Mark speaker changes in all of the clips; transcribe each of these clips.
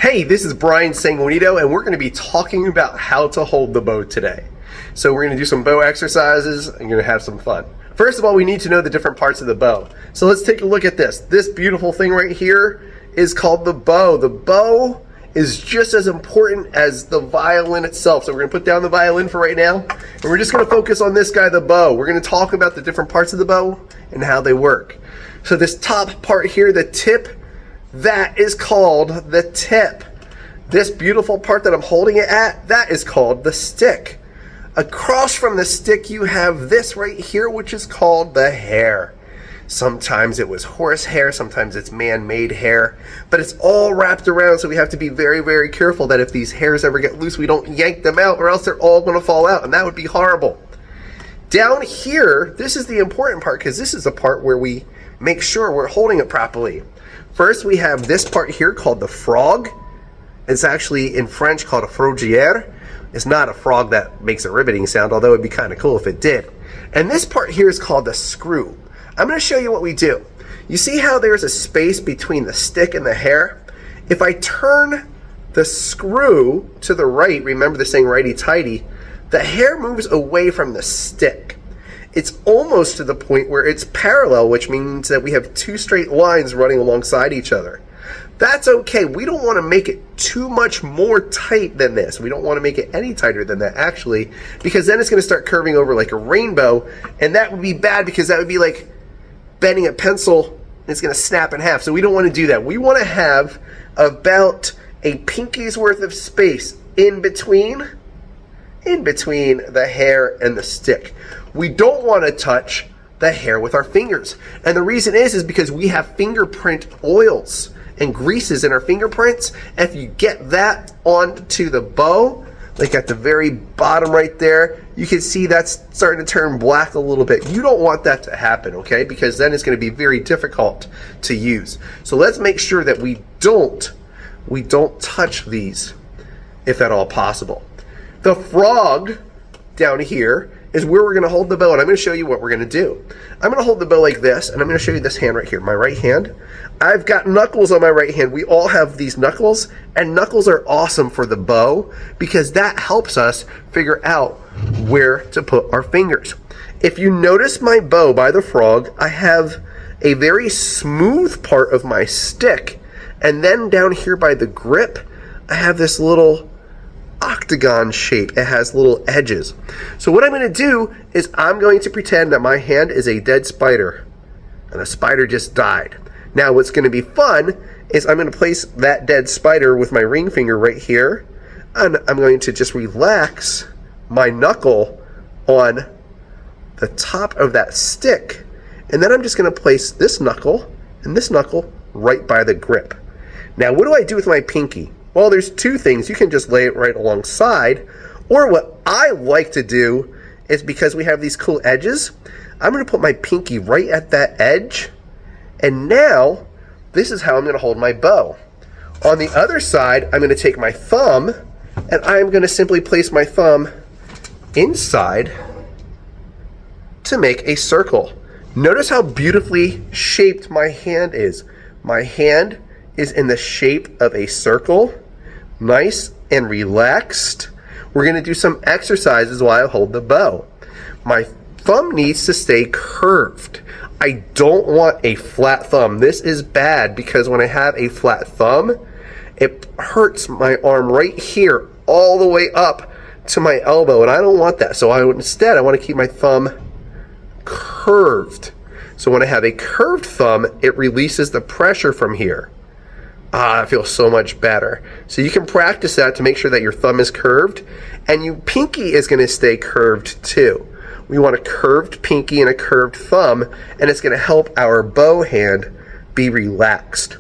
Speaker 1: Hey, this is Bryan Sanguinito, and we're going to be talking about how to hold the bow today. So we're going to do some bow exercises and going to have some fun. First of all, we need to know the different parts of the bow. So let's take a look at this. This beautiful thing right here is called the bow. The bow is just as important as the violin itself. So we're going to put down the violin for right now, and we're just going to focus on this guy, the bow. We're going to talk about the different parts of the bow and how they work. So this top part here, the tip, that is called the tip. This beautiful part that I'm holding it at, that is called the stick. Across from the stick, you have this right here, which is called the hair. Sometimes it was horse hair, sometimes it's man-made hair, but it's all wrapped around, so we have to be very, very careful that if these hairs ever get loose, we don't yank them out, or else they're all going to fall out, and that would be horrible. Down here, this is the important part, because this is the part where we make sure we're holding it properly. First, we have this part here called the frog. It's actually in French called a frogière. It's not a frog that makes a riveting sound, although it'd be kind of cool if it did. And this part here is called the screw. I'm going to show you what we do. You see how there's a space between the stick and the hair? If I turn the screw to the right, remember the saying righty-tighty, the hair moves away from the stick. It's almost to the point where it's parallel, which means that we have two straight lines running alongside each other. That's okay. We don't want to make it too much more tight than this. We don't want to make it any tighter than that, actually, because then it's going to start curving over like a rainbow, and that would be bad because that would be like bending a pencil and it's going to snap in half. So we don't want to do that. We want to have about a pinky's worth of space in between the hair and the stick. We don't want to touch the hair with our fingers. And the reason is because we have fingerprint oils and greases in our fingerprints. If you get that onto the bow, like at the very bottom right there, you can see that's starting to turn black a little bit. You don't want that to happen, okay? Because then it's going to be very difficult to use. So let's make sure that we don't touch these, if at all possible. The frog down here is where we're going to hold the bow, and I'm going to show you what we're going to do. I'm going to hold the bow like this, and I'm going to show you this hand right here, my right hand. I've got knuckles on my right hand. We all have these knuckles, and knuckles are awesome for the bow because that helps us figure out where to put our fingers. If you notice my bow by the frog, I have a very smooth part of my stick, and then down here by the grip, I have this little octagon shape. It has little edges. So what I'm going to do is I'm going to pretend that my hand is a dead spider and the spider just died. Now what's going to be fun is I'm going to place that dead spider with my ring finger right here, and I'm going to just relax my knuckle on the top of that stick, and then I'm just going to place this knuckle and this knuckle right by the grip. Now what do I do with my pinky? Well, there's two things. You can just lay it right alongside, or what I like to do is, because we have these cool edges, I'm going to put my pinky right at that edge, and now this is how I'm going to hold my bow. On the other side, I'm going to take my thumb, and I'm going to simply place my thumb inside to make a circle. Notice how beautifully shaped my hand is. My hand is in the shape of a circle, nice and relaxed. We're going to do some exercises while I hold the bow. My thumb needs to stay curved. I don't want a flat thumb. This is bad because when I have a flat thumb, it hurts my arm right here all the way up to my elbow, and I don't want that. So instead I want to keep my thumb curved. So when I have a curved thumb, it releases the pressure from here. I feel so much better. So you can practice that to make sure that your thumb is curved, and your pinky is going to stay curved too. We want a curved pinky and a curved thumb, and it's going to help our bow hand be relaxed.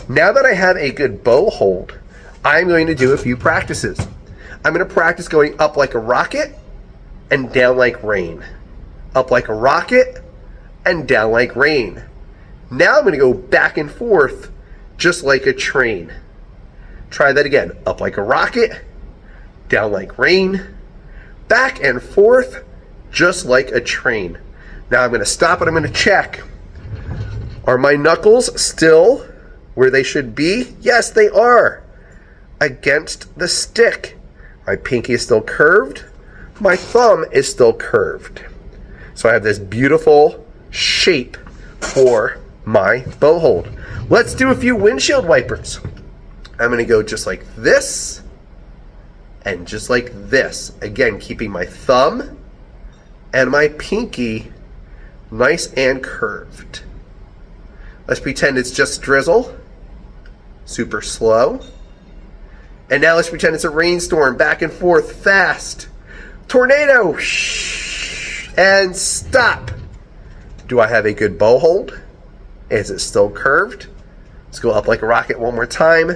Speaker 1: Now that I have a good bow hold, I'm going to do a few practices. I'm going to practice going up like a rocket and down like rain. Up like a rocket and down like rain. Now I'm going to go back and forth just like a train. Try that again. Up like a rocket, down like rain, back and forth just like a train. Now I'm going to stop and I'm going to check. Are my knuckles still where they should be? Yes, they are. against the stick. My pinky is still curved. My thumb is still curved. So I have this beautiful shape for my bow hold. Let's do a few windshield wipers. I'm going to go just like this and just like this. Again, keeping my thumb and my pinky nice and curved. Let's pretend it's just drizzle. Super slow. And now let's pretend it's a rainstorm. Back and forth, fast. Tornado. And stop. Do I have a good bow hold? Is it still curved? Let's go up like a rocket one more time.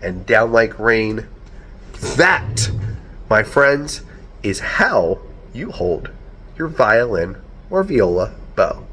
Speaker 1: And down like rain. That, my friends, is how you hold your violin or viola bow.